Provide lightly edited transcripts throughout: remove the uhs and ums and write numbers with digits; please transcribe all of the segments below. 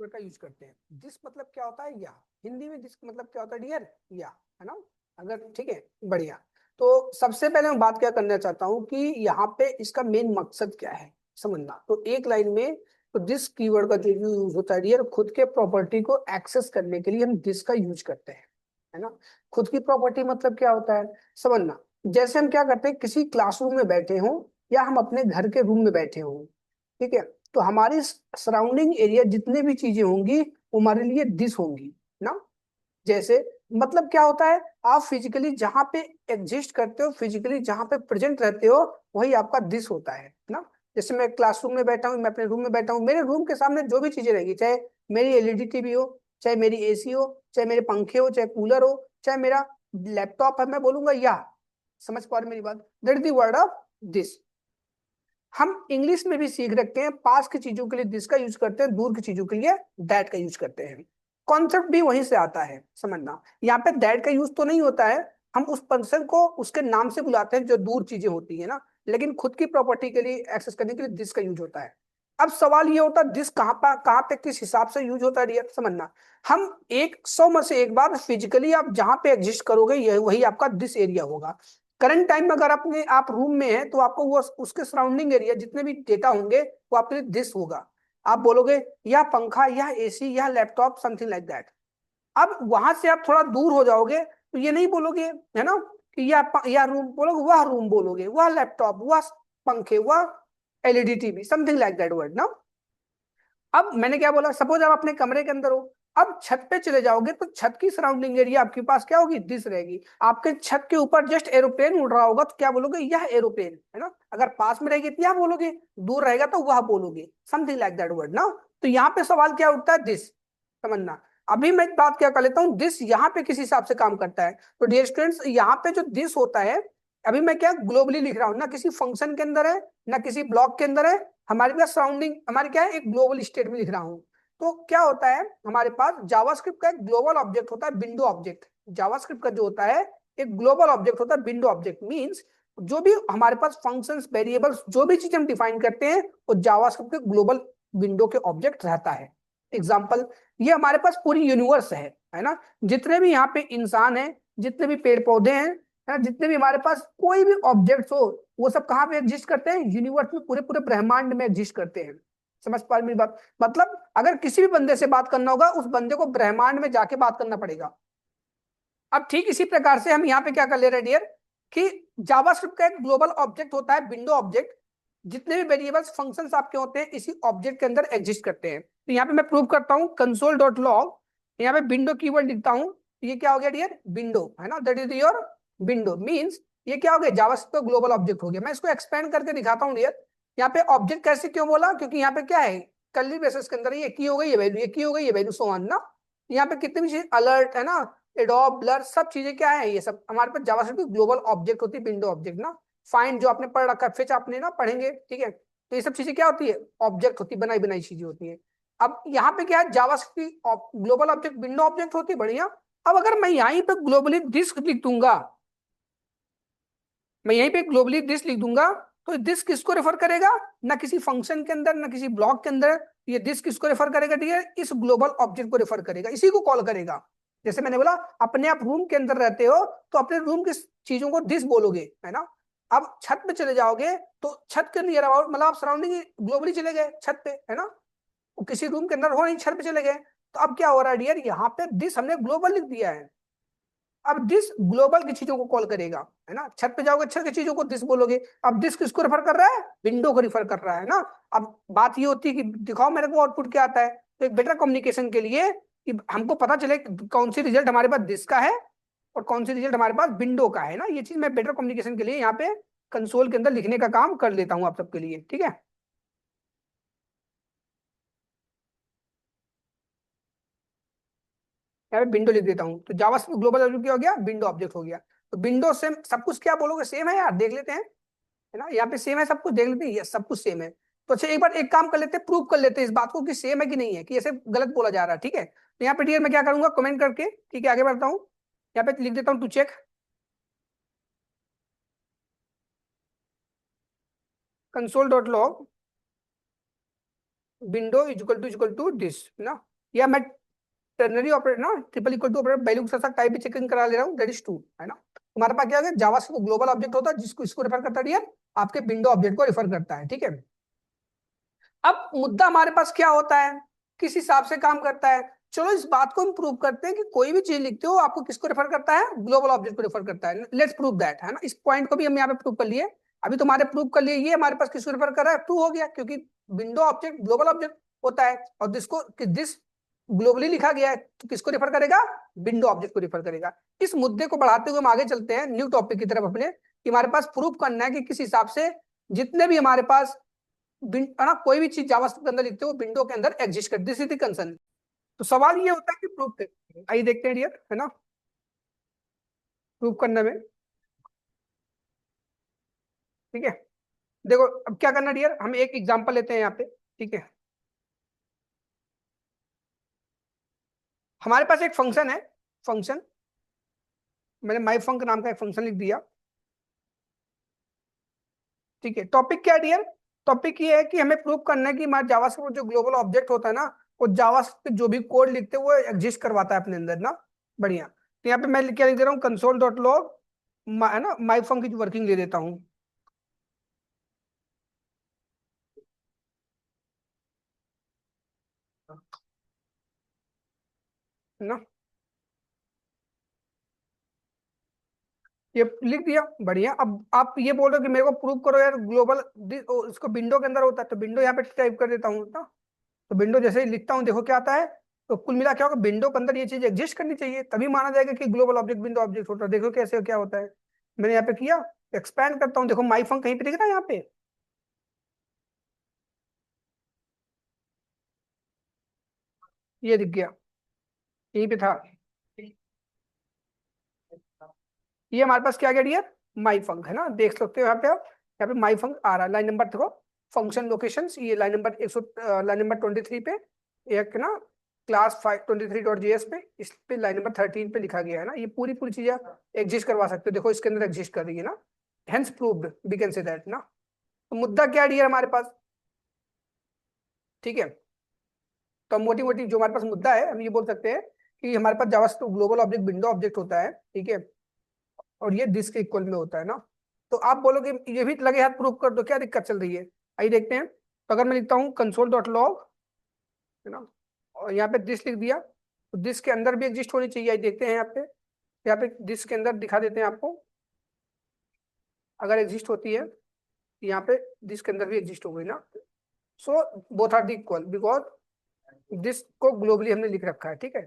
Keyword का use करते हैं। दिस मतलब क्या होता है, या। हिंदी में दिस मतलब क्या होता है डियर, या, है ना। अगर ठीक है, बढ़िया। तो सबसे पहले मैं बात क्या करना चाहता हूँ कि यहाँ पे इसका मेन मकसद क्या है समझना। तो एक लाइन में, तो दिस कीवर्ड का जो यूज होता है डियर, खुद के प्रॉपर्टी को एक्सेस करने के लिए हम दिस का यूज करते हैं, है ना। खुद की प्रॉपर्टी मतलब क्या होता है समझना। जैसे हम क्या करते हैं, किसी क्लासरूम में बैठे हों या हम अपने घर के रूम में बैठे हों, ठीक है, तो हमारी सराउंडिंग एरिया जितने भी चीजें होंगी वो हमारे लिए दिस होंगी ना। जैसे मतलब क्या होता है, आप फिजिकली जहां पे एग्जिस्ट करते हो, फिजिकली जहां पे प्रेजेंट रहते हो, वही आपका दिस होता है ना। जैसे मैं क्लासरूम में बैठा हूँ, मैं अपने रूम में बैठा हूँ, मेरे रूम के सामने जो भी चीजें रहेगी, चाहे मेरी एलईडी टीवी हो, चाहे मेरी एसी हो, चाहे मेरे पंखे हो, चाहे कूलर हो, चाहे मेरा लैपटॉप है, मैं बोलूंगा या। समझ पा रहे मेरी बात, that is the word of this. हम इंग्लिश में भी सीख रखते हैं, पास की चीजों के लिए दिस का यूज करते हैं, दूर की चीजों के लिए दैट का यूज करते हैं। कॉन्सेप्ट भी वहीं से आता है समझना। यहाँ पे दैट का यूज तो नहीं होता है, हम उस पर्सन को उसके नाम से बुलाते हैं जो दूर चीजें होती है ना, लेकिन खुद की प्रॉपर्टी के लिए एक्सेस करने के लिए दिस का यूज होता है। अब सवाल ये होता है, दिस कहाँ पे किस हिसाब से यूज होता है डियर समझना। हम 100 में से एक बार फिजिकली आप जहां पे एग्जिस्ट करोगे, यह वही आपका दिस एरिया होगा। करंट टाइम में अगर अपने आप रूम में है, तो आपको वो उसके सराउंडिंग एरिया जितने भी डेटा होंगे वो आपके लिए दिस होगा। आप बोलोगे या पंखा या एसी या लैपटॉप, समथिंग लाइक दैट। अब वहां से आप थोड़ा दूर हो जाओगे तो ये नहीं बोलोगे, है ना, कि या रूम बोलोगे, वह रूम बोलोगे, वह लैपटॉप, वह पंखे, वह LED TV, something like that word ना। अब मैंने क्या बोला, सपोज आप अपने कमरे के अंदर हो, अब छत पे चले जाओगे तो छत की सराउंडिंग एरिया आपके पास क्या होगी, दिस रहेगी। आपके छत के ऊपर जस्ट एरोप्लेन उड़ रहा होगा तो क्या बोलोगे, यह एरोप्लेन, है ना। अगर पास में रहेगी तो यह बोलोगे, दूर रहेगा तो वह बोलोगे, समथिंग लाइक दैट वर्ड ना। तो यहाँ पे सवाल क्या उठता है, दिस समझना। अभी मैं बात क्या कर लेता हूँ, दिस यहाँ पे किस हिसाब से काम करता है। तो डियर स्टूडेंट्स, यहाँ पे जो दिस होता है, अभी मैं क्या ग्लोबली लिख रहा हूँ ना, किसी फंक्शन के अंदर है ना किसी ब्लॉक के अंदर है, हमारे पास सराउंडिंग हमारी क्या है, एक ग्लोबल स्टेट में लिख रहा हूँ। तो क्या होता है, हमारे पास जावास्क्रिप्ट का एक ग्लोबल ऑब्जेक्ट होता है, विंडो ऑब्जेक्ट। जावास्क्रिप्ट का जो होता है एक ग्लोबल ऑब्जेक्ट होता है, विंडो ऑब्जेक्ट मींस जो भी हमारे पास फंक्शंस, वेरिएबल्स, जो भी चीज हम डिफाइन करते हैं वो जावास्क्रिप्ट के ग्लोबल विंडो के ऑब्जेक्ट रहता है। एग्जाम्पल, ये हमारे पास पूरी यूनिवर्स है ना। जितने भी यहाँ पे इंसान है, जितने भी पेड़ पौधे हैं, है ना, जितने भी हमारे पास कोई भी ऑब्जेक्ट्स हो, वो सब कहाँ पे एग्जिस्ट करते हैं, यूनिवर्स में, पूरे पूरे ब्रह्मांड में एग्जिस्ट करते हैं। समझ पा रहे मेरी बात, मतलब अगर किसी भी बंदे से बात करना होगा, उस बंदे को ब्रह्मांड में जाके बात करना पड़ेगा। अब ठीक इसी प्रकार से हम यहाँ पे क्या कर ले रहे हैं डियर, कि जावास्क्रिप्ट का एक ग्लोबल ऑब्जेक्ट होता है, विंडो ऑब्जेक्ट। जितने भी वेरिएबल्स, फंक्शंस आपके होते हैं इसी ऑब्जेक्ट के अंदर एग्जिस्ट करते हैं। तो यहाँ पे मैं प्रूव करता हूँ, कंसोल डॉट लॉग, यहाँ पे विंडो कीवर्ड लिखता हूँ, ये क्या हो गया डियर, विंडो, है ना, that is your window means ये क्या हो गया, जावास्क्रिप्ट का ग्लोबल ऑब्जेक्ट हो गया। मैं इसको एक्सपेंड करके दिखाता हूँ डियर। यहाँ पे ऑब्जेक्ट कैसे क्यों बोला, क्योंकि यहाँ पे क्या है, कर्ली ब्रेसेस के अंदर ये की हो गई, ये वैल्यू, ये की हो गई, ये वैल्यू, सो ऑन ना। यहाँ पे कितनी भी चीज, अलर्ट, है ना, एडोब, ब्लर, सब चीजें क्या है, ये सब हमारे पास जावास्क्रिप्ट की ग्लोबल ऑब्जेक्ट होती है, विंडो ऑब्जेक्ट ना। फाइंड जो आपने पढ़ रखा है, फिच आपने ना पढ़ेंगे, ठीक है। तो ये सब चीजें क्या होती है, ऑब्जेक्ट होती है, बनाई बनाई चीजें होती है। अब यहाँ पे क्या है, जावास्क्रिप्ट की ग्लोबल ऑब्जेक्ट विंडो ऑब्जेक्ट होती है, बढ़िया। अब अगर मैं यहीं पे ग्लोबली दिस लिख दूंगा, मैं यहीं पे ग्लोबली दिस लिख दूंगा, तो दिस किसको रेफर करेगा, ना किसी फंक्शन के अंदर ना किसी ब्लॉक के अंदर, ये दिस किसको रेफर करेगा, ठीक है, इस ग्लोबल ऑब्जेक्ट को रेफर करेगा, इसी को कॉल करेगा। जैसे मैंने बोला, अपने आप रूम के अंदर रहते हो तो अपने रूम की चीजों को दिस बोलोगे, है ना। अब छत पे चले जाओगे तो छत के नियर अबाउट, मतलब आप सराउंडिंग ग्लोबली चले गए छत पे, है ना, वो किसी रूम के अंदर हो नहीं, छत पे चले गए। तो अब क्या हो रहा है डियर, यहाँ पे दिस हमने ग्लोबल लिख दिया है। अब दिस ग्लोबल की चीजों को कॉल करेगा, है ना। छत पे जाओगे, छत की चीजों को दिस बोलोगे। अब दिस किसको रेफर कर रहा है, विंडो को रेफर कर रहा है ना। अब बात ये होती है कि दिखाओ मेरे को आउटपुट क्या आता है। तो एक बेटर कम्युनिकेशन के लिए, कि हमको पता चले कौन सी रिजल्ट हमारे पास दिस का है और कौन सी रिजल्ट हमारे पास विंडो का है ना, ये चीज मैं बेटर कम्युनिकेशन के लिए यहाँ पे कंसोल के अंदर लिखने का काम कर लेता हूँ आप सबके लिए, ठीक है। यहाँ पे विंडो लिख देता हूँ, तो जावास्क्रिप्ट ग्लोबल ऑब्जेक्ट क्या हो गया, विंडो ऑब्जेक्ट हो गया। तो विंडो से सब कुछ क्या बोलोगे, सेम है यार, देख लेते हैं, है ना, यहाँ पे सेम है, सब कुछ देख लेते हैं, ये सब कुछ सेम है। तो अच्छा, एक बार एक काम कर लेते हैं, प्रूव कर लेते हैं इस बात को कि सेम है कि नहीं है, कि ऐसे गलत बोला जा रहा है, ठीक है। तो यहाँ पे डियर मैं क्या करूंगा, कमेंट करके, ठीक है, आगे बढ़ता हूँ। यहाँ पे लिख देता हूँ to check, console dot log window is equal to this ना। या मैं टर्नरी ऑपरेटर ना triple equal to operator value के साथ टाइप भी चेकिंग करा ले रहा हूँ, दैट इज ट्रू, है ना। तुम्हारे पास क्या हो गया, जावास्क्रिप्ट ग्लोबल ऑब्जेक्ट होता है जिसको इसको रेफर करता है, आपके विंडो ऑब्जेक्ट को रेफर करता है, ठीक है। अब मुद्दा हमारे पास क्या होता है, किस हिसाब से काम करता है। चलो इस बात को हम प्रूव करते हैं कि कोई भी चीज लिखते हो आपको किसको रेफर करता है, ग्लोबल ऑब्जेक्ट को रेफर करता है। लेट्स प्रूव दैट, है ना। इस पॉइंट को भी हम यहाँ पे प्रूव कर लिए। अभी तुम्हारे प्रूव कर लिए, ये हमारे पास किसको रेफर कर रहा है, ट्रू हो गया, क्योंकि विंडो ऑब्जेक्ट ग्लोबल ऑब्जेक्ट होता है और जिसको जिस ग्लोबली लिखा गया है तो किसको रेफर करेगा, विंडो ऑब्जेक्ट को रेफर करेगा। इस मुद्दे को बढ़ाते हुए हम आगे चलते हैं न्यू टॉपिक की तरफ अपने, कि हमारे पास प्रूव करना है कि किस हिसाब से जितने भी हमारे पास है ना कोई भी चीज जावास्क्रिप्ट के अंदर लिखते हो विंडो के अंदर एग्जिस्ट करती, दिस इज द कंसर्न। तो सवाल ये होता है कि प्रूफ करते हैं, आइए देखते हैं डियर, है ना, प्रूफ करने में, ठीक है। देखो अब क्या करना डियर, हम एक एग्जांपल लेते हैं यहाँ पे, ठीक है। हमारे पास एक फंक्शन है, फंक्शन, मैंने माई फंक नाम का एक फंक्शन लिख दिया, ठीक है। टॉपिक क्या है डियर, टॉपिक ये है कि हमें प्रूव करना है कि हमारे जावास्क्रिप्ट जो ग्लोबल ऑब्जेक्ट होता है ना, वो जावास्क्रिप्ट जो भी कोड लिखते हैं वो एग्जिस्ट करवाता है अपने अंदर ना, बढ़िया। तो यहाँ पे मैं क्या लिख दे रहा हूँ, कंसोल डॉट लॉग, है ना, माई फंक की वर्किंग ले देता हूँ ना, ये लिख दिया, बढ़िया। अब आप ये बोल रहे हो कि मेरे को प्रूव करो यार ग्लोबल, इसको विंडो के अंदर होता है, तो विंडो यहाँ पे टाइप कर देता हूँ ना। तो विंडो जैसे ही लिखता हूँ देखो क्या आता है, तो कुल मिला क्या होगा, विंडो के अंदर ये चीज एग्जिस्ट करनी चाहिए तभी माना जाएगा कि ग्लोबल ऑब्जेक्ट विंडो ऑब्जेक्ट होता है। देखो कैसे क्या होता है, मैंने यहाँ पे किया, एक्सपैंड करता हूँ, देखो माई फंक कहीं पे दिख रहा है यहाँ पे, ये दिख गया, यहीं पे था। ये हमारे पास क्या गया डियर, माई फंक, है ना, देख सकते हो यहाँ पे आप, यहाँ पे माई फंक आ रहा है, लाइन नंबर देखो, फंक्शन लोकेशंस, ये लाइन नंबर 100, लाइन नंबर 23 पे, एक ना क्लास 523.js पे, इस पे लाइन नंबर 13 पे लिखा गया है ना। ये पूरी पूरी चीजें एग्जिस्ट करवा सकते हो, देखो इसके अंदर एग्जिस्ट कर रही है ना, hence proved we can say that ना। तो मुद्दा क्या है डियर हमारे पास, ठीक है। तो मोटी मोटी जो हमारे पास मुद्दा है, हम ये बोल सकते हैं कि हमारे पास JavaScript global object window object होता है, ठीक है, और ये दिस के इक्वल में होता है ना। तो आप बोलोगे ये भी लगे हाथ प्रूफ कर दो, क्या दिक्कत चल रही है, आइए देखते हैं। तो अगर मैं लिखता हूँ कंसोल डॉट लॉग, है ना, और यहाँ पे दिस लिख दिया, तो दिस के अंदर भी एग्जिस्ट होनी चाहिए, आइए देखते हैं यहाँ पे दिस के अंदर दिखा देते हैं आपको, अगर एग्जिस्ट होती है यहाँ पे दिस के अंदर भी एग्जिस्ट हो गई ना। So both are the equal because this को ग्लोबली हमने लिख रखा है, ठीक है।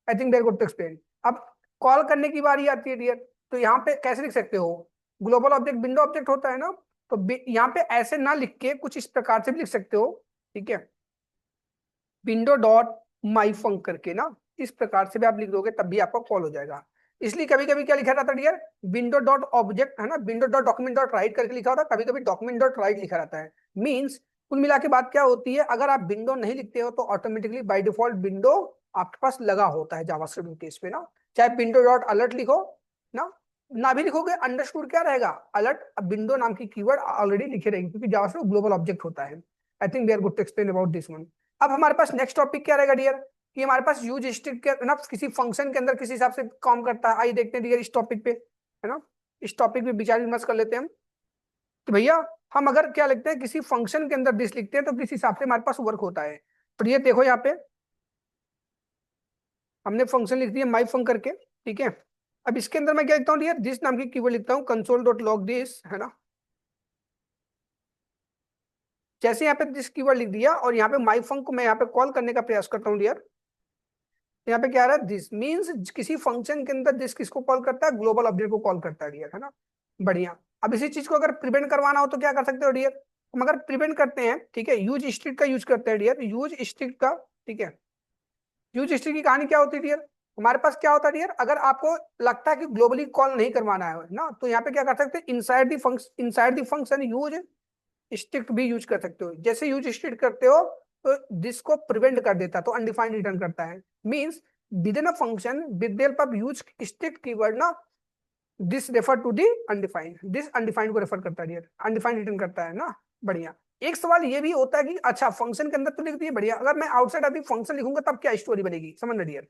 I think they're good to explain. अब कॉल करने की बारी आती है डियर, तो यहाँ पे कैसे लिख सकते हो, ग्लोबल ऑब्जेक्ट विंडो ऑब्जेक्ट होता है ना, तो यहाँ पे ऐसे ना लिख के कुछ इस प्रकार से भी लिख सकते हो, ठीक है, विंडो डॉट माई फंक करके ना, इस प्रकार से भी आप लिख दोगे तब भी आपका कॉल हो जाएगा। इसलिए कभी कभी क्या लिखा रहता है डियर, विंडो डॉट ऑब्जेक्ट, है ना, window dot document dot right करके लिखा होता है, कभी कभी डॉक्यूमेंट डॉट राइट लिखा रहता है। मीन्स कुल मिला के बात क्या होती है, अगर आप विंडो नहीं लिखते हो तो ऑटोमेटिकली बाय डिफॉल्ट विंडो आपके पास लगा होता है जावास्क्रिप्ट केस पे ना, चाहे विंडो डॉट अलर्ट लिखो ना, ना भी लिखोगे अंडरस्टूड क्या रहेगा, अलर्ट, अब विंडो नाम की कीवर्ड ऑलरेडी लिखे रहेंगे क्योंकि जावास्क्रिप्ट ग्लोबल ऑब्जेक्ट होता है। I think we are good to explain about this one. अब हमारे पास नेक्स्ट टॉपिक क्या रहेगा डियर, कि हमारे पास यूज स्ट्रिक्ट के ना किसी फंक्शन के अंदर किस हिसाब से काम करता है, आइए देखते हैं डियर इस टॉपिक पे, है ना, इस टॉपिक पे विचार विमर्श कर लेते हैं हम। तो भैया हम अगर क्या लिखते हैं, किसी फंक्शन के अंदर दिस लिखते हैं तो किस हिसाब से हमारे पास वर्क होता है। तो ये देखो यहाँ पे हमने फंक्शन लिख दिया माई फंक करके, ठीक है। अब इसके अंदर मैं क्या लिखता हूँ डियर, दिस नाम की कीवर्ड लिखता हूँ, कंसोल डॉट लॉग दिस, है ना। जैसे यहाँ पे दिस कीवर्ड लिख दिया और यहाँ पे माई फंक को मैं यहाँ पे कॉल करने का प्रयास करता हूँ डियर, यहाँ पे क्या आ रहा है, दिस मीन्स किसी फंक्शन के अंदर दिस किसको कॉल करता है, ग्लोबल ऑब्जेक्ट को कॉल करता है डियर, है ना, बढ़िया। अब इसी चीज को अगर प्रिवेंट करवाना हो तो क्या कर सकते हो डियर, हम अगर प्रिवेंट करते हैं, ठीक है, यूज स्ट्रिक्ट का यूज करते हैं डियर, यूज स्ट्रिक्ट का, ठीक है। यूज स्ट्रिक्ट की कहानी क्या होती है डियर, हमारे पास क्या होता है डियर, अगर आपको लगता है कि ग्लोबली कॉल नहीं करवाना है ना, तो यहाँ पे क्या कर सकते हैं, inside the function use strict भी यूज कर सकते हो। जैसे यूज स्ट्रिक्ट करते हो तो दिस को प्रिवेंट कर देता है, तो अनडिफाइंड रिटर्न करता है। Means within a function with the help of use strict keyword ना, this refer to the undefined, this undefined को रेफर करता है, अनडिफाइंड रिटर्न करता है ना, बढ़िया। एक सवाल ये भी होता है कि अच्छा फंक्शन के अंदर तो लिख दिए बढ़िया, अगर मैं आउटसाइड ऑफ द फंक्शन लिखूंगा तब क्या स्टोरी बनेगी, समझ ना डियर,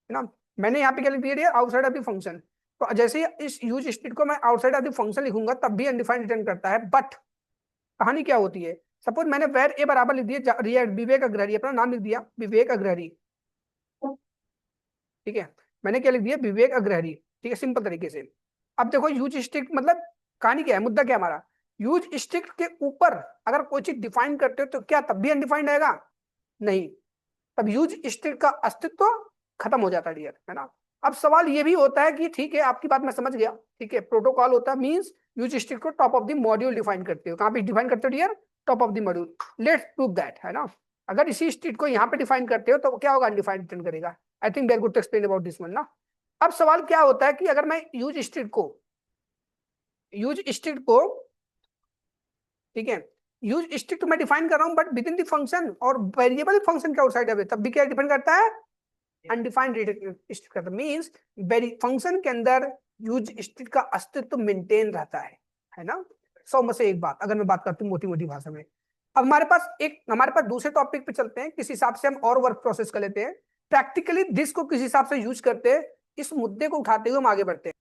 है ना। मैंने यहाँ पे क्या लिख दिया dear, outside of the function. तो जैसे ही इस यूज स्टेट को मैं आउटसाइड ऑफ द फंक्शन लिखूंगा तब भी अनडिफाइंड रिटर्न करता है। बट कहानी क्या होती है, सपोज मैंने वेर ए बराबर लिख दिया विवेक अग्रहरी, अपना नाम लिख दिया विवेक अग्रहरी, ठीक है। मैंने क्या लिख दिया, विवेक अग्रहरी, ठीक है, सिंपल तरीके से। अब देखो यूज स्ट्रिक्ट मतलब कहानी क्या है, मुद्दा क्या हमारा, यूज स्ट्रिक्ट के ऊपर अगर कोई चीज डिफाइन करते हो तो क्या तब भी अनडिफाइंड आएगा, नहीं, तब यूज स्ट्रिक्ट का अस्तित्व खत्म हो जाता है डियर, है ना। अब सवाल ये भी होता है कि ठीक है आपकी बात मैं समझ गया, ठीक है, प्रोटोकॉल होता है मींस यूज स्ट्रिक्ट को top of the module define करते हो, कहां पे डिफाइन करते हो dear, top of the module. Let's prove that, है ना। अगर इसी स्ट्रिक्ट को यहाँ पे डिफाइन करते हो तो क्या होगा, अनडिफाइंड रिटर्न करेगा। I think we are good to explain about this one ना। अब सवाल क्या होता है कि अगर मैं यूज स्ट्रिक्ट को ठीक है, यूज स्ट्रिक्ट मैं डिफाइन कर रहा हूं but with in the function, और वेरिएबल फंक्शन के आउटसाइड है तब भी क्या डिपेंड करता है, अनडिफाइंड स्ट्रिक्ट करता है। मींस वेरी फंक्शन के अंदर यूज स्ट्रिक्ट का अस्तित्व मेंटेन रहता है ना। 100 में से एक बात अगर मैं बात करती हूँ मोटी मोटी भाषा में। अब हमारे पास दूसरे टॉपिक पे चलते हैं, किस हिसाब से हम और वर्क प्रोसेस कर लेते हैं, प्रैक्टिकली दिस को किस हिसाब से यूज करते हैं, इस मुद्दे को उठाते हुए हम आगे बढ़ते हैं।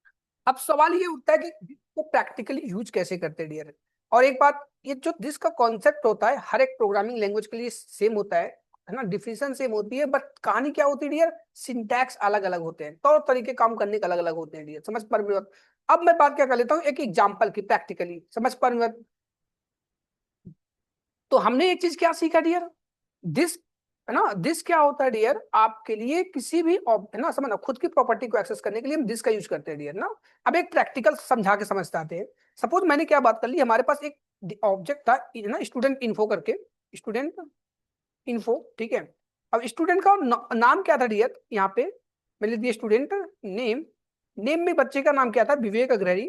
अब सवाल ये उठता है कि वो प्रैक्टिकली यूज कैसे करते हैं डियर। और एक बात, ये जो दिस का कॉन्सेप्ट होता है हर एक प्रोग्रामिंग लैंग्वेज के लिए सेम होता है ना, डिफिनेशन सेम होती है, बट कहानी क्या होती है डियर, सिंटैक्स अलग अलग होते हैं, तौर तरीके काम करने के अलग अलग होते हैं डियर, समझ पर मेरी बात। अब मैं बात क्या कर लेता हूँ एक एग्जाम्पल की, प्रैक्टिकली समझ पर मेरी बात। तो हमने एक चीज क्या सीखा डियर, दिस, है ना, दिस क्या होता है डियर, आपके लिए किसी भी है ना, समझना खुद की प्रॉपर्टी को एक्सेस करने के लिए हम दिस का यूज करते हैं डियर ना। अब एक प्रैक्टिकल समझा के समझते आते हैं। सपोज मैंने क्या बात कर ली, हमारे पास एक ऑब्जेक्ट था ना, स्टूडेंट इन्फो करके, स्टूडेंट इन्फो, ठीक है। अब स्टूडेंट का नाम क्या था डियर, यहाँ पे मैंने लिख दिया स्टूडेंट नेम, नेम में बच्चे का नाम क्या था, विवेक अग्रहरी,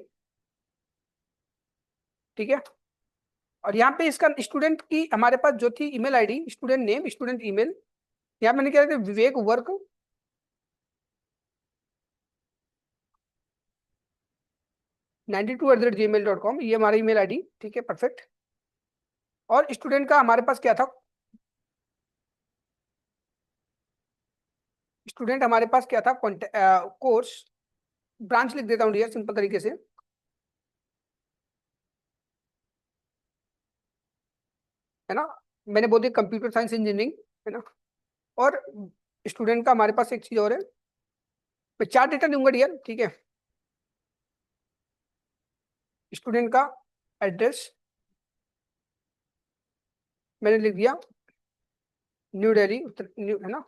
ठीक है। और यहाँ पे इसका स्टूडेंट की हमारे पास जो थी email ID, student name student email, यहाँ मैंने क्या था विवेक वर्क 92@gmail.com, ये हमारा ईमेल आईडी, ठीक है, परफेक्ट। और स्टूडेंट का हमारे पास क्या था, स्टूडेंट हमारे पास क्या था, कोर्स ब्रांच लिख देता हूँ डियर सिंपल तरीके से, है ना। मैंने बोल दिया कंप्यूटर साइंस इंजीनियरिंग, है ना। और स्टूडेंट का हमारे पास एक चीज और है, मैं 4 डेटा दूंगा डियर, ठीक है। स्टूडेंट का एड्रेस मैंने लिख दिया न्यू दिल्ली, न्यू, है ना,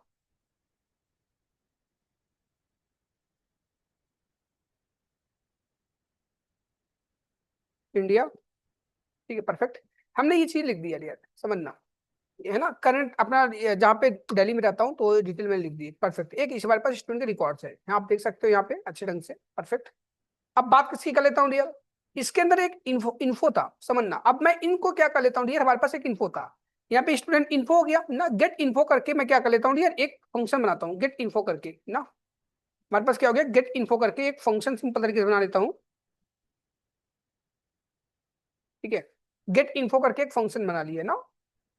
इंडिया, ठीक है, परफेक्ट। हमने ये चीज लिख दिया डियर, समझना, है ना। करंट अपना जहाँ पे दिल्ली में रहता हूँ तो डिटेल में लिख दी, परफेक्ट। एक इस हमारे पास स्टूडेंट के रिकॉर्ड्स है, यहाँ आप देख सकते हो यहाँ पे अच्छे ढंग से, परफेक्ट। अब बात किसकी कर लेता हूँ डियर, इसके अंदर एक इन्फो था, समझना। अब मैं इनको क्या कर लेता हूँ डियर, हमारे पास एक इन्फो था, यहाँ पे स्टूडेंट इन्फो हो गया ना, गेट इन्फो करके मैं क्या कर लेता हूँ डियर, एक फंक्शन बनाता हूँ गेट इन्फो करके ना। हमारे पास क्या हो गया, गेट इन्फो करके एक फंक्शन सिंपल तरीके से बना लेता हूँ, ठीक है। गेट इन्फो करके एक फंक्शन बना लिया ना।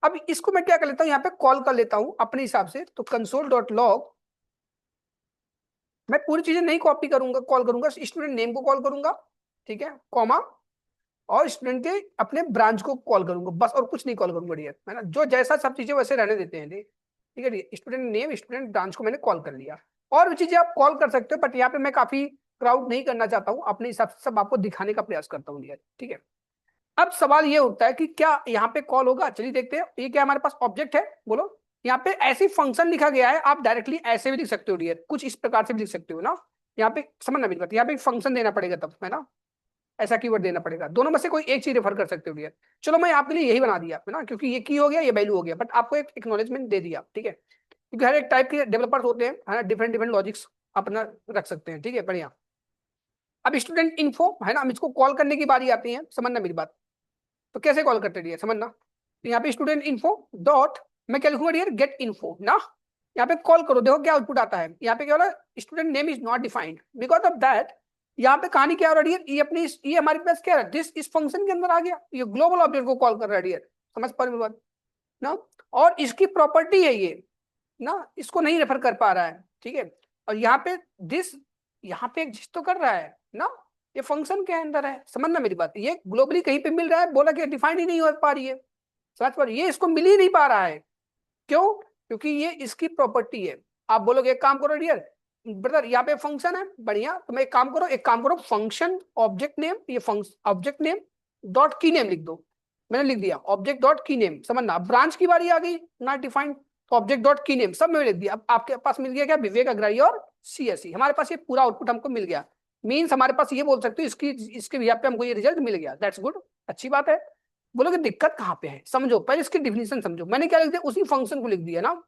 अब इसको मैं क्या कर लेता हूँ, यहाँ पे कॉल कर लेता हूँ अपने हिसाब से, तो console.log, मैं पूरी चीजें नहीं कॉपी करूंगा, कॉल करूंगा स्टूडेंट नेम को कॉल करूंगा, ठीक है, कॉमा, और स्टूडेंट के अपने ब्रांच को कॉल करूंगा, बस और कुछ नहीं कॉल करूंगा डियर, है ना। जो जैसा सब चीजें वैसे रहने देते हैं, ठीक है। स्टूडेंट नेम स्टूडेंट ब्रांच को मैंने कॉल कर लिया, और भी चीजें आप कॉल कर सकते हो, बट यहाँ पे मैं काफी क्राउड नहीं करना चाहता हूँ, अपने हिसाब से सब आपको दिखाने का प्रयास करता हूँ डियर, ठीक है। अब सवाल ये उठता है कि क्या यहाँ पे कॉल होगा, चलिए देखते हैं। ये क्या हमारे पास ऑब्जेक्ट है, बोलो। यहाँ पे ऐसी फंक्शन लिखा गया है, आप डायरेक्टली ऐसे भी लिख सकते हो डियर, कुछ इस प्रकार से भी लिख सकते हो ना। यहाँ पे समझना मेरी बात, यहाँ पे फंक्शन देना पड़ेगा तब, है ना, ऐसा कीवर्ड देना पड़ेगा, दोनों में से कोई एक चीज रेफर कर सकते हो डियर। चलो मैं आपके लिए यही बना दिया, है ना, क्योंकि ये की हो गया, ये वैल्यू हो गया, बट आपको एक एक्नॉलेजमेंट दे दिया, ठीक है। क्योंकि हर एक टाइप के डेवलपर्स होते हैं, है ना, डिफरेंट डिफरेंट लॉजिक्स अपना रख सकते हैं, ठीक है, बढ़िया। अब स्टूडेंट इन्फो, है ना, हम इसको कॉल करने की बारी आती है, समझना मेरी बात। तो कैसे कॉल करते डियर, समझना। तो यहाँ पे स्टूडेंट इन्फो डॉट, मैं क्या लिखूंगा डियर, गेट इन्फो ना। यहाँ पे कॉल करो, देखो क्या आउटपुट आता है, यहाँ पे क्या हो रहा है, student name is not defined, because of that यहाँ पे कहानी क्या हो रही है, ये अपनी ये हमारे पास क्या है, दिस इस फंक्शन के अंदर आ गया, ये ग्लोबल ऑब्जेक्ट को कॉल कर रहा है डियर। समझ पा रहे हो बात ना। और इसकी प्रॉपर्टी है ये ना, इसको नहीं रेफर कर पा रहा है, ठीक है। और यहाँ पे दिस, यहाँ पे एग्जिस्ट तो कर रहा है ना, ये फंक्शन के अंदर है, समझना मेरी बात। ये ग्लोबली कहीं पे मिल रहा है, बोला कि डिफाइंड ही नहीं हो पा रही है, समझ पा रही है, ये इसको मिल ही नहीं पा रहा है। क्यों? क्योंकि ये इसकी प्रॉपर्टी है। आप बोलोगे एक काम करो डियर ब्रदर, यहाँ पे फंक्शन है, बढ़िया, तो मैं एक काम करो फंक्शन ऑब्जेक्ट नेम, ये फंक्शन ऑब्जेक्ट नेम डॉट की नेम लिख दो। मैंने लिख दिया ऑब्जेक्ट डॉट की नेम, समझना। ब्रांच की बारी आ गई, नॉट डिफाइंड, तो ऑब्जेक्ट डॉट की नेम सब में लिख दिया। अब आपके पास मिल गया क्या, विवेक अग्रवाल और सीएससी, हमारे पास ये पूरा आउटपुट हमको मिल गया। मीन्स हमारे पास ये बोल सकते हो इसकी इसके यहाँ पे हमको ये रिजल्ट मिल गया, दैट्स गुड, अच्छी बात है। बोलोगे दिक्कत कहाँ पे है, समझो पहले इसकी डिफिनेशन समझो। मैंने क्या लिख दिया, उसी फंक्शन को लिख दिया ना,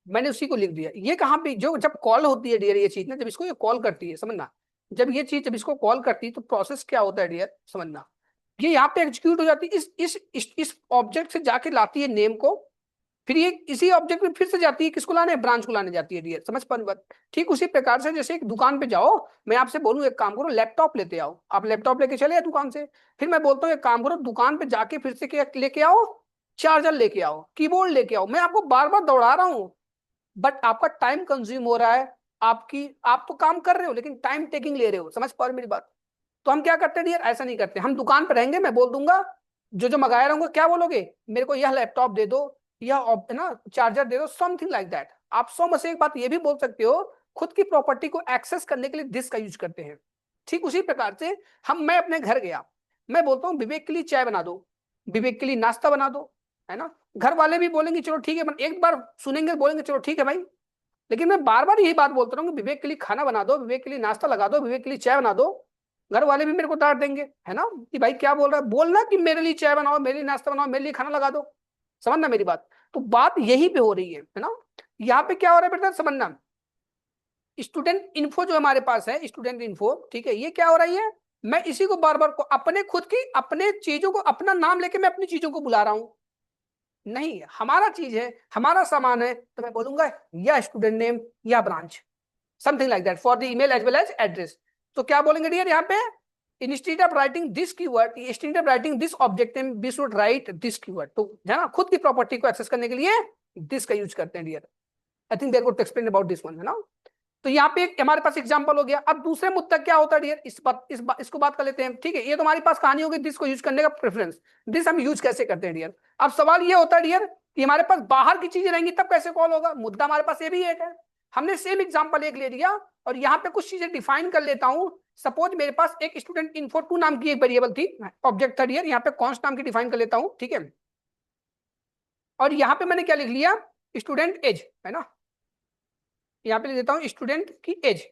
मैंने उसी को लिख दिया। ये कहाँ पे, जो जब कॉल होती है डियर ये चीज ना, जब इसको ये कॉल करती है, समझना, जब ये चीज जब इसको कॉल करती है तो प्रोसेस क्या होता है डियर, समझना, ये यहाँ पे एग्जीक्यूट हो जाती है, इस ऑब्जेक्ट से जाके लाती है नेम को, फिर ये इसी ऑब्जेक्ट में फिर से जाती है, किसको लाने, ब्रांच को लाने जाती है डियर, समझ पा रहे हो बात। ठीक उसी प्रकार से जैसे एक दुकान पे जाओ, मैं आपसे बोलूं एक काम करो लैपटॉप लेते आओ, आप लैपटॉप लेके चले दुकान से, फिर मैं बोलता हूँ एक काम करो दुकान पे जाके फिर से क्या लेके आओ, चार्जर लेके आओ, कीबोर्ड लेके आओ, मैं आपको बार बार दौड़ा रहा हूँ, बट आपका टाइम कंज्यूम हो रहा है, आपकी आप तो काम कर रहे हो लेकिन टाइम टेकिंग ले रहे हो, समझ पा रहे हो मेरी बात। तो हम क्या करते हैं डियर, ऐसा नहीं करते, हम दुकान पर रहेंगे, मैं बोल दूंगा, जो जो मंगाया रहूंगा, क्या बोलोगे, मेरे को यह लैपटॉप दे दो, यह ना चार्जर दे दो, समथिंग लाइक दैट। आप 100 में से एक बात ये भी बोल सकते हो, खुद की प्रॉपर्टी को एक्सेस करने के लिए दिस का यूज करते हैं। ठीक उसी प्रकार से मैं अपने घर गया, मैं बोलता हूँ विवेक के लिए चाय बना दो, विवेक के लिए नाश्ता बना दो, है ना। घर वाले भी बोलेंगे चलो ठीक है, एक बार सुनेंगे बोलेंगे चलो ठीक है भाई, लेकिन मैं बार बार यही बात बोलता रहूंगा, विवेक के लिए खाना बना दो, विवेक के लिए नाश्ता लगा दो, विवेक के लिए चाय बना दो, घर वाले भी मेरे को डांट देंगे, है ना, कि भाई क्या बोल रहा है, बोलना कि मेरे लिए चाय बनाओ, मेरे लिए नाश्ता बनाओ, मेरे लिए खाना लगा दो, समझना मेरी बात। तो बात यही पे हो रही है ना। यहाँ पे क्या हो रहा है बेटा, समझना, स्टूडेंट इन्फो जो हमारे पास है, स्टूडेंट इन्फो, ठीक है, ये क्या हो रही है, मैं इसी को बार बार को अपने खुद की अपने चीजों को अपना नाम लेके मैं अपनी चीजों को बुला रहा हूं, नहीं हमारा चीज है, हमारा सामान है, तो मैं बोलूंगा या स्टूडेंट नेम या branch, something like that for the email as well as address. तो क्या बोलेंगे डियर यहाँ पे, instead of writing this keyword, instead of writing this object name we should write this keyword. तो है ना, खुद की प्रॉपर्टी को एक्सेस करने के लिए दिस का यूज करते हैं dear. I think they're good to explain about this one, है ना। तो यहाँ पे एक हमारे पास एग्जांपल हो गया। अब दूसरे मुद्दा क्या होता है डियर, इसको बात कर लेते हैं, ठीक है। ये तो हमारी पास कहानी होगी दिस को यूज करने का प्रेफरेंस, दिस हम यूज कैसे करते हैं डियर। अब सवाल ये होता है डियर कि हमारे पास बाहर की चीजें रहेंगी तब कैसे कॉल होगा, मुद्दा हमारे पास ये भी एक है। हमने सेम एग्जांपल एक ले लिया और यहाँ पे कुछ चीजें डिफाइन कर लेता हूं। सपोज मेरे पास एक स्टूडेंट इन्फो 2 नाम की एक वेरिएबल थी, ऑब्जेक्ट था डियर, यहाँ पे कॉन्स्ट नाम की डिफाइन कर लेता हूं, ठीक है। और यहाँ पे मैंने क्या लिख लिया, स्टूडेंट एज, है ना, यहाँ पे लिख देता हूँ स्टूडेंट की एज,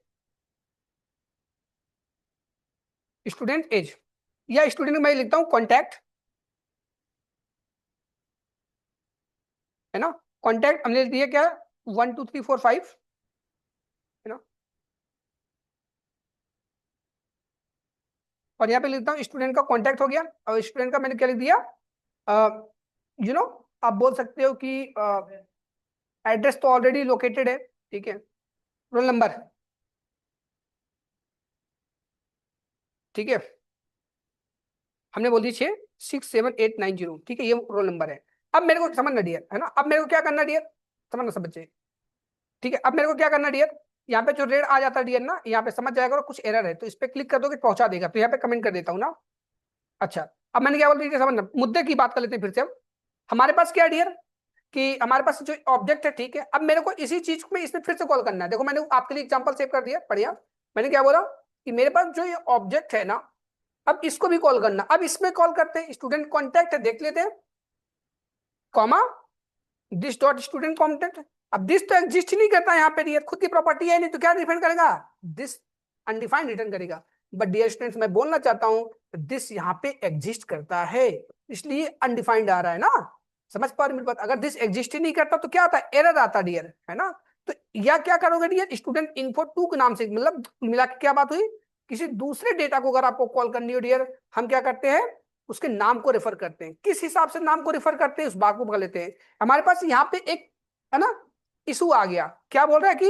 स्टूडेंट एज, या स्टूडेंट मैं लिखता हूं कॉन्टैक्ट, है ना। कॉन्टैक्ट हमने लिख दिया क्या, 1 2 3 4 5, है ना। और यहाँ पे लिखता हूँ स्टूडेंट का कॉन्टैक्ट हो गया, और स्टूडेंट का मैंने क्या लिख दिया, यू नो आप बोल सकते हो कि एड्रेस तो ऑलरेडी लोकेटेड है, ठीक है। रोल नंबर, ठीक है, हमने बोल दी 6 7 8 9 0, ठीक है, ये रोल नंबर है। अब मेरे को समझना डियर, है ना, अब मेरे को क्या करना डियर, समझना सब बच्चे, ठीक है। अब मेरे को क्या करना डियर, यहाँ पे जो रेड आ जाता है डियर ना, यहाँ पे समझ जाएगा और कुछ एरर है तो इस पे क्लिक कर दोगे पहुंचा देगा, तो यहाँ पे कमेंट कर देता हूँ ना। अच्छा, अब मैंने क्या बोल दिया समझना, मुद्दे की बात कर लेते हैं फिर से। अब हमारे पास क्या है डियर, कि हमारे पास जो ऑब्जेक्ट है, ठीक है, अब मेरे को इसी चीज में इसमें फिर से कॉल करना है। देखो मैंने आपके लिए एग्जांपल सेव कर दिया, बढ़िया। मैंने क्या बोला कि मेरे पास जो ये ऑब्जेक्ट है ना, अब इसको भी कॉल करना। अब इसमें कॉल करते हैं, स्टूडेंट कॉन्टैक्ट है, देख लेते हैं, comma this dot student contact. अब दिस तो एग्जिस्ट ही नहीं करता यहाँ पे डियर, खुद की प्रॉपर्टी है नहीं, तो क्या डिफाइन करेगा, दिस अनडिफाइंड रिटर्न करेगा। बट डियर स्टूडेंट्स मैं बोलना चाहता हूं दिस यहाँ पे एग्जिस्ट करता है, इसलिए अनडिफाइंड आ रहा है ना, समझ पा रहे मेरी बात। अगर दिस एग्जिस्ट ही नहीं करता तो क्या आता है, एरर आता डियर, है ना। तो या क्या करोगे डियर, स्टूडेंट इन्फो 2 के नाम से, मतलब मिला के क्या बात हुई, किसी दूसरे डेटा को अगर आपको कॉल करनी हो डियर, हम क्या करते हैं, उसके नाम को रेफर करते हैं। किस हिसाब से नाम को रेफर करते हैं उस बात को पकड़ लेते हैं। हमारे पास यहाँ पे एक, है ना, इशू आ गया, क्या बोल रहा है कि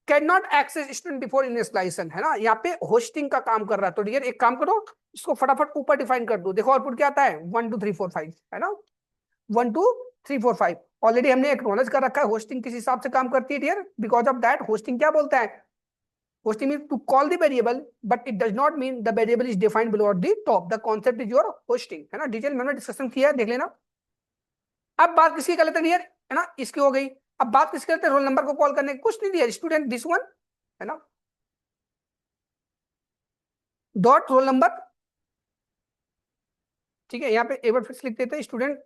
can not access student before initialization, है ना, यहाँ पे होस्टिंग का काम कर रहा है। तो डियर एक काम करो, इसको फटाफट ऊपर डिफाइन कर दो, देखो आउटपुट क्या आता है 1 2 3 4 5, है ना, 1 2 3 4 5। ऑलरेडी हमने एक्नॉलेज कर रखा है होस्टिंग किस हिसाब से काम करती है dear, because of that hoisting क्या बोलता है, hoisting mean to call the variable but it does not mean the variable is defined below the top, the concept is your hoisting, है ना, डिटेल में हमने डिस्कशन किया है, देख लेना। अब बात किसकी कर लेते हैं डियर, है ना, इसकी हो गई। अब बात किसकी करते हैं, रोल नंबर को कॉल करने की, कुछ नहीं दिया, स्टूडेंट दिस वन, है ना, डॉट रोल नंबर, ठीक है, यहाँ पे एक बार फिर से लिख देते हैं स्टूडेंट,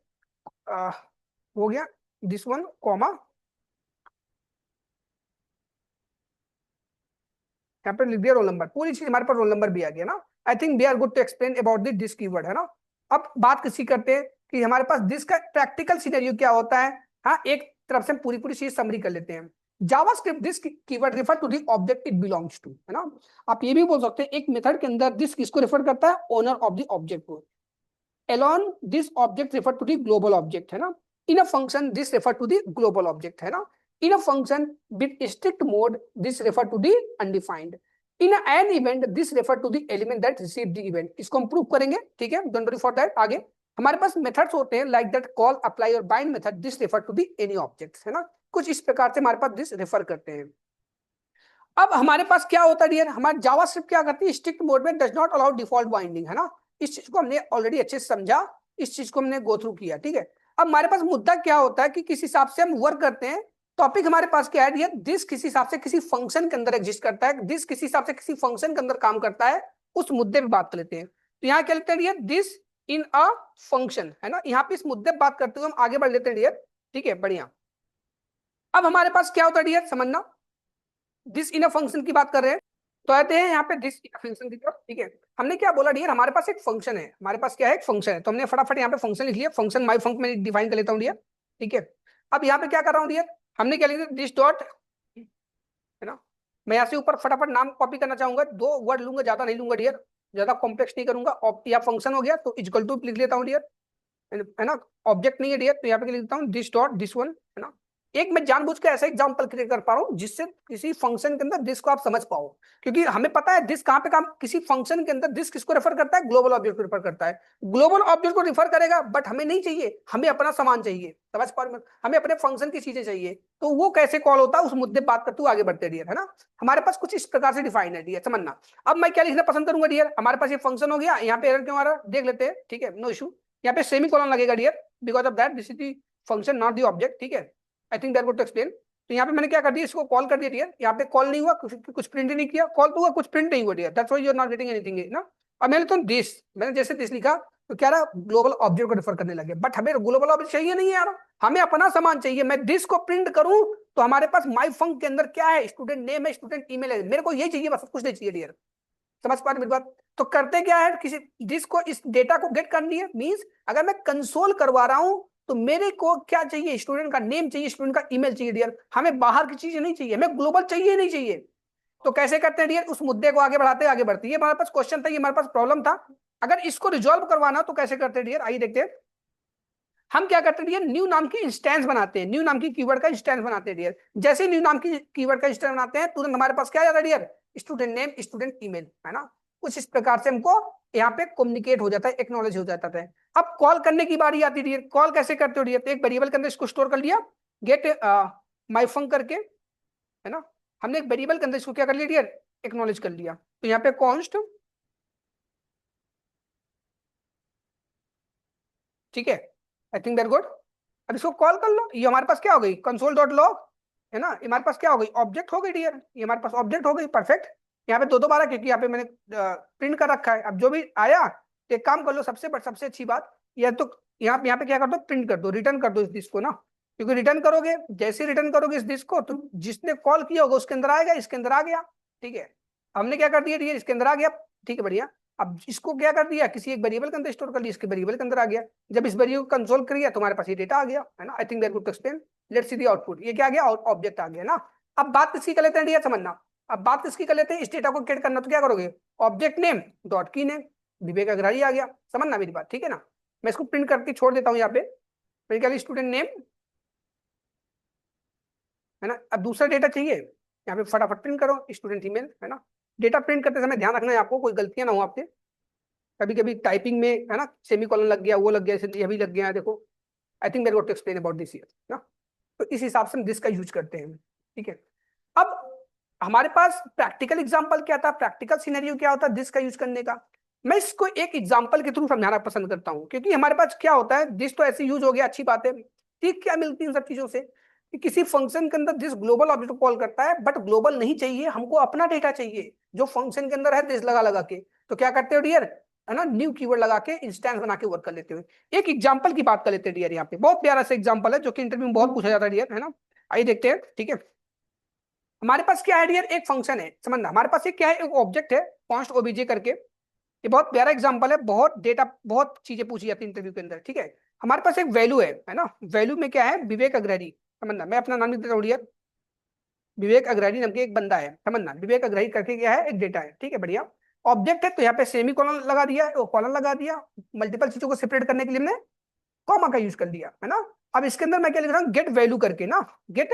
हो गया दिस वन कॉमा, यहाँ पे लिख दिया रोल नंबर, पूरी चीज हमारे पास रोल नंबर भी आ गया ना। I think we are good to explain about this keyword, है ना। अब बात किसी करते हैं कि हमारे पास दिस का प्रैक्टिकल सिनेरियो क्या होता है। हाँ, एक तरफ से पूरी पूरी चीज समरी कर लेते हैं। JavaScript this keyword refer to the object it belongs to, है ना। आप ये भी बोल सकते हैं एक मेथड के अंदर दिस किसको रेफर करता है, ओनर ऑफ द ऑब्जेक्ट को। Alone this object refer to the global object, है ना। In a function this refer to the global object, है ना। In a function with strict mode, this refer to the undefined. In an event, this refer to the element that receive the event. इसको हम prove करेंगे, ठीक है, don't worry for that. आगे हमारे पास methods होते हैं लाइक दैट कॉल, अप्लाई और bind method, this refer to the any object, है ना। कुछ इस प्रकार से हमारे पास दिस रेफर करते हैं। अब हमारे पास क्या होता है डियर, हमारे जावास्क्रिप्ट क्या करती है, स्ट्रिक्ट मोड में does not allow default binding, है ना। इस चीज को हमने ऑलरेडी अच्छे से समझा, इस चीज को हमने गो थ्रू किया, ठीक है। अब हमारे पास मुद्दा क्या होता है कि किस हिसाब से हम वर्क करते हैं। टॉपिक हमारे पास क्या है डियर, दिस किसी हिसाब से किसी फंक्शन के अंदर एग्जिस्ट करता है, दिस किसी हिसाब से किसी फंक्शन के अंदर काम करता है, उस मुद्दे पे बात कर लेते हैं। तो यहाँ क्या लेते हैं dear, this in a function, है ना। यहाँ पे इस मुद्दे पे बात करते हुए हम आगे बढ़ लेते हैं डियर, ठीक है, बढ़िया। अब हमारे पास क्या होता है डियर, समझना, दिस इन अ फंक्शन की बात कर रहे हैं, तो आते हैं यहाँ पे दिस इन अ फंक्शन की तरफ, ठीक है। हमने क्या बोला डियर, हमारे पास एक फंक्शन है, हमारे पास क्या है, एक फंक्शन है, तो हमने फटाफट यहाँ पे फंक्शन लिख लिया, फंक्शन माई फंक्शन में डिफाइन कर लेता हूँ डियर, ठीक है। अब यहाँ पे क्या कर रहा हूँ डियर, हमने क्या लिख दिया, दिस डॉट, है ना। मैं यहाँ से ऊपर फटाफट नाम कॉपी करना चाहूंगा, 2 वर्ड लूंगा, ज्यादा नहीं लूंगा डियर, ज्यादा कॉम्प्लेक्स नहीं करूंगा। या फंक्शन हो गया तो इक्वल टू लिख लेता हूँ डियर, है ना। ऑब्जेक्ट नहीं है डियर, तो यहाँ पे लिख देता हूँ दिस डॉट दिस वन, है ना। एक मैं जानबूझ के ऐसा एग्जांपल क्रिएट कर पा रहा हूँ जिससे किसी फंक्शन के अंदर दिस को आप समझ पाओ, क्योंकि हमें पता है दिस कहाँ पे काम, किसी फंक्शन के अंदर दिस किसको रेफर करता है, ग्लोबल ऑब्जेक्ट को रेफर करता है। ग्लोबल ऑब्जेक्ट को रेफर करेगा, बट हमें नहीं चाहिए, हमें अपना सामान चाहिए, समझ पा रहे हो? हमें अपने फंक्शन की चीजें चाहिए, तो वो कैसे कॉल होता है उस मुद्दे बात करते हुए आगे बढ़ते डियर, है ना। हमारे पास कुछ इस प्रकार से डिफाइन है डियर, समझना। अब मैं क्या लिखना पसंद करूंगा डियर, हमारे पास ये फंक्शन हो गया, यहाँ पे एरर क्यों आ रहा है देख लेते हैं, ठीक है, नो इशू। यहाँ पे सेमी कॉलन लगेगा dear, because of that this is the function not the object, ठीक है। I think that good to explain. तो यहाँ पे मैंने क्या कर दिया, इसको कॉल कर दिया डियर, यहाँ पे कॉल नहीं हुआ, कुछ प्रिंट नहीं किया, कॉल तो हुआ, कुछ प्रिंट नहीं हुआ dear, that's why you are not getting anything ना। अब मैंने तो दिस, मैंने जैसे दिस लिखा तो क्या रहा, ग्लोबल ऑब्जेक्ट को रेफर करने लगे, बट हमें ग्लोबल ऑब्जेक्ट चाहिए नहीं है यार, हमें अपना सामान चाहिए। मैं दिस को प्रिंट करूं तो हमारे पास माई फंक के अंदर क्या है, स्टूडेंट नेम है, स्टूडेंट ईमेल है, मेरे को ये चाहिए बस, कुछ नहीं चाहिए डियर, समझ पा रहे मेरी बात। तो करते क्या है, किसी डिस्क को, इस डेटा को गेट करनी है, मींस अगर मैं कंसोल करवा रहा हूं तो मेरे को क्या चाहिए, स्टूडेंट का नेम चाहिए, स्टूडेंट का ईमेल चाहिए डियर, हमें बाहर की चीजें नहीं चाहिए, हमें ग्लोबल चाहिए नहीं चाहिए। तो कैसे करते हैं डियर, उस मुद्दे को आगे बढ़ाते आगे बढ़ती है, हमारे पास क्वेश्चन था, ये हमारे पास प्रॉब्लम था। अगर इसको रिजॉल्व करवाना तो कैसे करते हैं डियर, आइए देखते हैं। हम क्या करते हैं डियर, न्यू नाम की इंस्टेंस बनाते हैं, न्यू नाम की कीवर्ड का इंस्टेंस बनाते हैं डियर। जैसे न्यू नाम की कीवर्ड का इंस्टेंस बनाते हैं तुरंत हमारे पास क्या आ जाता है dear, student name, student email, है ना। कुछ इस प्रकार से हमको यहाँ पे कम्युनिकेट हो जाता है, एक्नॉलेज हो जाता है। अब कॉल करने की बारी आती है, कॉल कैसे करते हो डियर, तो एक वेरिएबल के अंदर इसको स्टोर कर लिया, गेट माई फंक करके, है ना। हमने एक वेरिएबल के अंदर इसको क्या कर लिया डियर, एक्नॉलेज कर लिया, तो यहाँ पे कॉन्स्ट, ठीक है, आई थिंक दैट गुड। अब इसको कॉल कर लो, ये हमारे पास क्या हो गई, कंसोल डॉट लॉग, है ना, ये हमारे पास क्या हो गई, ऑब्जेक्ट हो गई डियर, ये हमारे पास ऑब्जेक्ट हो गई, परफेक्ट। यहाँ पे दो बार है क्योंकि यहाँ पे मैंने प्रिंट कर रखा है। अब जो भी आया तो एक काम कर लो, सबसे अच्छी बात यह तो, यहाँ पे क्या कर दो, प्रिंट कर दो, रिटर्न कर दो इस डिस्क को ना, क्योंकि रिटर्न करोगे, जैसे रिटर्न करोगे इस डिस्क को तो जिसने कॉल किया होगा उसके अंदर आएगा, इसके अंदर आ गया, ठीक है। हमने क्या कर दिया डियर, इसके अंदर आ गया, ठीक है, बढ़िया। अब इसको क्या कर दिया, किसी एक वेरिएबल के अंदर स्टोर कर लिया, इसके वेरिएबल के अंदर आ गया। जब इस वेरिएबल को कंसोल कर गया तो हमारे पास ये डेटा आ गया, है ना। I think that good to explain. Let's see the output, ये क्या आ गया, ऑब्जेक्ट आ गया ना। अब बात किसकी कर लेते हैं डियर, समझना। अब बात किसकी कर लेते हैं, इस डेटा को क्रिएट करना, तो क्या करोगे, ऑब्जेक्ट नेम डॉट की नेम, विवेक अग्रवाल आ गया, समझना मेरी बात, ठीक है ना। मैं इसको प्रिंट करके छोड़ देता हूँ यहाँ पे, फिर क्या स्टूडेंट नेम, है ना। अब दूसरा डेटा चाहिए, यहाँ पे फटाफट प्रिंट करो, स्टूडेंट ईमेल, है ना। डेटा प्रिंट करते समय ध्यान रखना है आपको, कोई गलतियां ना हो आपसे। कभी कभी टाइपिंग में है ना सेमी कॉलन लग गया, वो लग गया, ये भी लग गया, देखो आई थिंक मेरे को एक्सप्लेन अबाउट दिस ना। तो इस हिसाब से हम दिस का यूज करते हैं, ठीक है। अब हमारे पास प्रैक्टिकल एग्जांपल क्या था, प्रैक्टिकल सिनेरियो क्या होता है दिस का यूज करने का। मैं इसको एक एग्जांपल के थ्रू समझाना पसंद करता हूं, क्योंकि हमारे पास क्या होता है, दिस तो ऐसे यूज हो गया, अच्छी बात है, ठीक, क्या मिलती है इन सब चीजों से कि किसी फंक्शन के अंदर दिस ग्लोबल ऑब्जेक्ट को कॉल करता है, बट ग्लोबल नहीं चाहिए हमको, अपना डेटा चाहिए जो फंक्शन के अंदर है दिस लगा लगा के। तो क्या करते हो डियर, है ना, न्यू कीवर्ड लगा के इंस्टेंस बना के वर्क कर लेते हो। एक एग्जांपल की बात कर लेते हैं डियर, यहाँ पे बहुत प्यारा सा एग्जांपल है जो कि इंटरव्यू में बहुत पूछा जाता है डियर, है ना। आइए देखते हैं, ठीक है। हमारे पास क्या है डियर, एक फंक्शन है, समझना, हमारे पास एक क्या है, एक ऑब्जेक्ट है कॉन्स्ट ओबीजे करके। ये बहुत प्यारा एग्जांपल है, बहुत डेटा, बहुत चीजें पूछी जाती है इंटरव्यू के अंदर, ठीक है। हमारे पास एक वैल्यू है ना, वैल्यू में क्या है, विवेक अग्रहरी, समझना, मैं अपना नाम लिख देता हूँ डियर, विवेक अग्रहरी नाम के एक बंदा है, समझना, विवेक अग्रहरी करके क्या है, एक डेटा है, ठीक है, बढ़िया। ऑब्जेक्ट है तो यहाँ पे सेमी कॉलन लगा दिया, कॉलन लगा दिया, मल्टीपल चीजों को सेपरेट करने के लिए हमने कॉमा का यूज कर दिया, है ना। अब इसके अंदर मैं क्या लिख रहा हूँ, गेट वैल्यू करके ना, गेट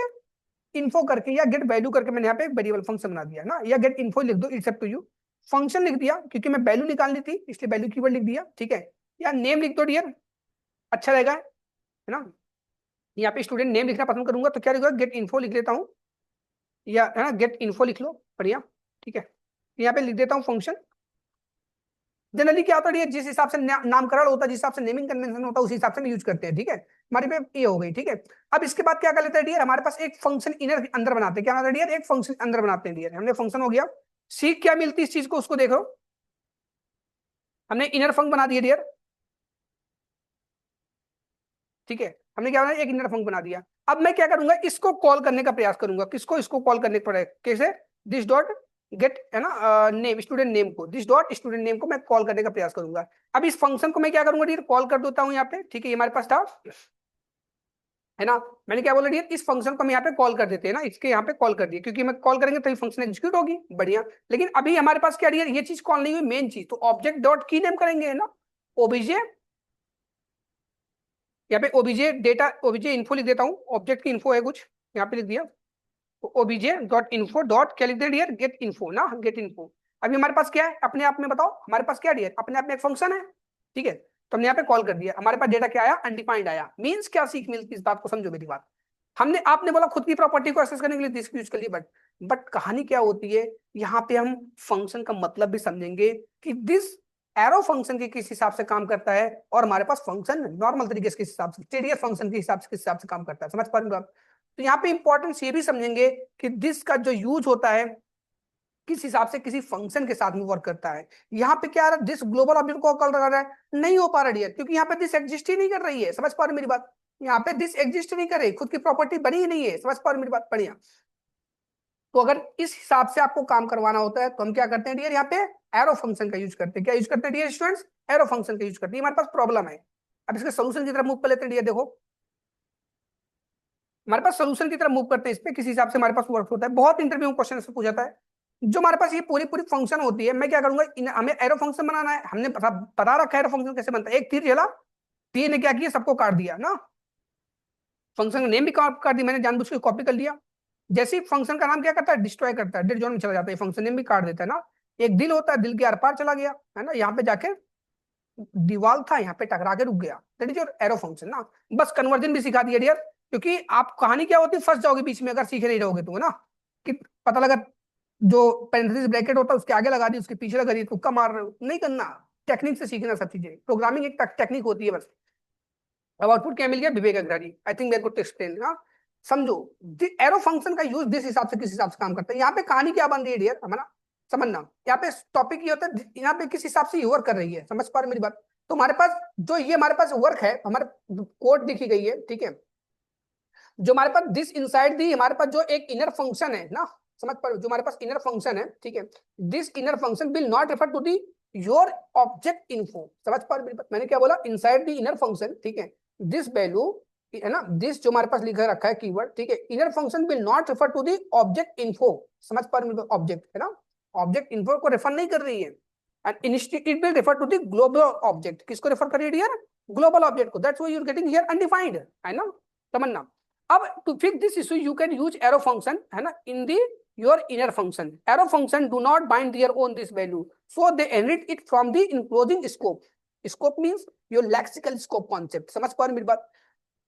इन्फो करके या गेट वैल्यू करके मैंने यहाँ पे एक वेरिएबल फंक्शन बना दिया ना, या गेट इन्फो लिख दो, it's up to you. Function लिख दिया क्योंकि मैं वैल्यू निकालनी थी, इसलिए वैल्यू कीवर्ड लिख दिया, ठीक है। या नेम लिख दो डियर, अच्छा रहेगा, है ना। यहाँ पे स्टूडेंट नेम लिखना पसंद करूंगा तो क्या लिखूंगा, गेट इन्फो लिख लेता हूँ, या है ना गेट इन्फो लिख लो, बढ़िया, ठीक है। यहाँ पे लिख देता हूँ फंक्शन। जनरली क्या होता है, जिस हिसाब से नामकरण होता है, जिस हिसाब से नेमिंग कन्वेंशन होता है, उस हिसाब से हम यूज करते हैं, ठीक है। हमारी पे ये हो गई, ठीक है। अब इसके बाद क्या कर लेते हैं डियर, हमारे पास एक फंक्शन इनर अंदर बनाते हैं, क्या बनाते हैं डियर, एक फंक्शन अंदर बनाते हैं डियर। हमने फंक्शन हो गया, सीख क्या मिलती है इस चीज को, उसको देखो, हमने इनर फंक्शन बना दिया डियर, ठीक है। हमने क्या बनाया, एक इनर फंक्शन बना दिया। अब मैं क्या करूंगा, इसको कॉल करने का प्रयास करूंगा, किसको, इसको कॉल करने का प्रयास, कैसे, दिस डॉट गेट, है ना, नेम, स्टूडेंट नेम को, दिस डॉट स्टूडेंट नेम को मैं कॉल करने का प्रयास करूंगा। अब इस फंक्शन को मैं क्या करूंगा डियर, कॉल कर देता हूं यहाँ पे, ठीक है, ये हमारे पास था, है ना। मैंने क्या बोला डियर, इस फंक्शन को हम यहाँ पे कॉल कर देते हैं ना, इसके यहाँ पे कॉल कर दिया, क्योंकि मैं कॉल करेंगे तभी फंक्शन एग्जीक्यूट होगी, बढ़िया। लेकिन अभी हमारे पास क्या डियर, ये चीज कॉल नहीं हुई, मेन चीज, तो ऑब्जेक्ट डॉट की नेम करेंगे, है ना, ओबीजे, यहाँ पे ओबीजे डेटा, ओबीजे इन्फो लिख देता हूँ, ऑब्जेक्ट की इन्फो है कुछ, यहाँ पे लिख दिया, ओबीजे डॉट इन्फो डॉट क्या लिख दिया डियर, गेट इन्फो ना, गेट इन्फो। अभी हमारे पास क्या है, अपने आप में बताओ, हमारे पास क्या डियर, अपने आप में एक फंक्शन है, ठीक है। तो हमने यहाँ पे कॉल कर दिया, हमारे पास डेटा क्या आया, अनडिफाइंड आया। मींस क्या सीख मिलती है, इस बात को समझो मेरी बात। हमने, आपने बोला खुद की प्रॉपर्टी को एक्सेस करने के लिए दिस यूज कर लिया, बट कहानी क्या होती है, यहाँ पे हम फंक्शन का मतलब भी समझेंगे कि दिस एरो फंक्शन के किस हिसाब से काम करता है, और हमारे पास फंक्शन नॉर्मल तरीके से किस हिसाब से, टेरियर फंक्शन के हिसाब से किस हिसाब से काम करता है, समझ पा रहे हो आप। तो यहाँ पे इंपॉर्टेंस ये भी समझेंगे कि दिस का जो यूज होता है किस हिसाब से किसी फंक्शन के साथ में वर्क करता है। यहाँ पे क्या दिस ग्लोबल ऑब्जेक्ट को कॉल कर रहा है, नहीं हो पा रहा है, क्योंकि यहाँ पे दिस एग्जिस्ट ही नहीं कर रही है, समझ पा रहे मेरी बात। यहाँ पे दिस एग्जिस्ट नहीं कर रही, खुद की प्रॉपर्टी बनी ही नहीं है, समझ पा रहे मेरी बात, बढ़िया। तो अगर इस हिसाब से आपको काम करवाना होता है तो हम क्या करते हैं डियर, यहाँ पे एरो फंक्शन का यूज करते हैं, क्या यूज करते हैं डियर स्टूडेंट्स, एरो फंक्शन का यूज करते हैं। हमारे पास प्रॉब्लम है, अब इसके सोल्यूशन की तरफ मूव कर लेते हैं डियर, देखो हमारे पास सोल्यूशन की तरफ मूव करते हैं, इस पे किस हिसाब से हमारे पास वर्क होता है, बहुत इंटरव्यू में क्वेश्चन से पूछा जाता है। जो हमारे पास ये पूरी पूरी फंक्शन होती है, मैं क्या करूंगा, हमें एरो फंक्शन बनाना है, हमने बता रखा है एरो फंक्शन कैसे बनता है, एक तीर चला, तीर ने क्या किया, सबको काट दिया ना, फंक्शन का नेम भी काट दिया, मैंने जानबूझ के कॉपी कर लिया। जैसे ही फंक्शन का नाम क्या करता है, डिस्ट्रॉय करता है, डेड जोन में चला जाता है, फंक्शन नेम भी काट देता है ना। एक दिल होता है, दिल के आर पार चला गया, है ना, यहाँ पे जाके दीवार था, यहाँ पे टकरा के रुक गया, that is your arrow function ना। बस कन्वर्जन भी सिखा दिया डियर, क्योंकि आप कहानी क्या होती है, फंस जाओगे बीच में अगर सीखे नहीं रहोगे तो, है ना। कि पता लगा जो पेरेंथेसिस ब्रैकेट होता है उसके आगे लगा दी, उसके पीछे लगा दी, तुक्का मार रहे हो, नहीं करना। टेक्निक से सीखना सब चीजें, प्रोग्रामिंग एक टेक्निक होती है बस। अब आउटपुट क्या मिल गया, विवेक अग्रहरी, आई थिंक मेरे को टू एक्सप्लेन, हाँ समझो। एरो फंक्शन का यूज जिस हिसाब से किस हिसाब से काम करता है, यहाँ पे कहानी क्या बन रही है डियर, हमारा समझना, यहाँ पे टॉपिक ये होता है, यहाँ पे किस हिसाब से ये वर्क कर रही है, समझ पा रहे मेरी बात। तो हमारे पास जो ये हमारे पास वर्क है, हमारे कोड लिखी गई है, ठीक है। जो हमारे पास दिस इनसाइड दी, हमारे पास जो एक इनर फंक्शन है ना, समझ पा रहे हो, जो हमारे पास इनर फंक्शन है, ठीक है। This inner function will not refer to the your object info, समझ पा रहे मेरी बात। मैंने क्या बोला, इनसाइड दी इनर फंक्शन, ठीक है, दिस वैल्यू, है ना, दिस जो हमारे पास लिखा रखा है कीवर्ड, ठीक है, inner function will not refer to the object info, समझ पा रहे, ऑब्जेक्ट है ना, ऑब्जेक्ट इन्फो को रेफर नहीं कर रही है। And it will refer to the global object, किसको रेफर कर रही है यार, ग्लोबल ऑब्जेक्ट को, that's why you are getting here undefined, है ना, समझना। अब to fix this issue you can use arrow function, है ना, इन दी your inner function. Arrow function do not bind their own this value, so they inherit it from the enclosing scope. Scope means your lexical scope concept. समझ पा रहे मेरी बात?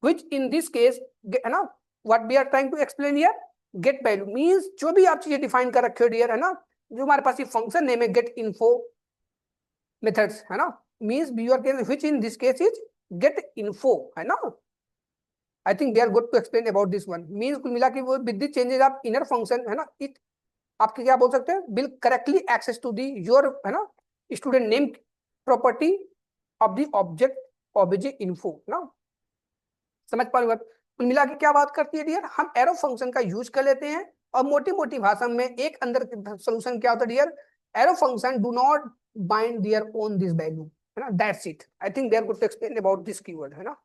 Which in this case, है ना, what we are trying to explain here, get value means जो भी आप चीजें डिफाइन कर रखे हो डियर, है ना, जो हमारे पास ये फंक्शन नेम है get info methods, है ना, means your case which in this case is get info, है ना. I think they are good to explain about this one. Means कुल मिला के वो with the changes of inner function, है ना, it आपके क्या बोल सकते हैं, will correctly access to the your, है ना, student name property of the object obj info ना. समझ पा रहे? कुल मिला के क्या बात करती है डियर, हम एरो फंक्शन का यूज कर लेते हैं और मोटी मोटी भाषा में एक अंदर सोल्यूशन क्या होता है dear, arrow function do not bind their own this value, है ना, that's it. I think they are good to explain about this keyword, है ना.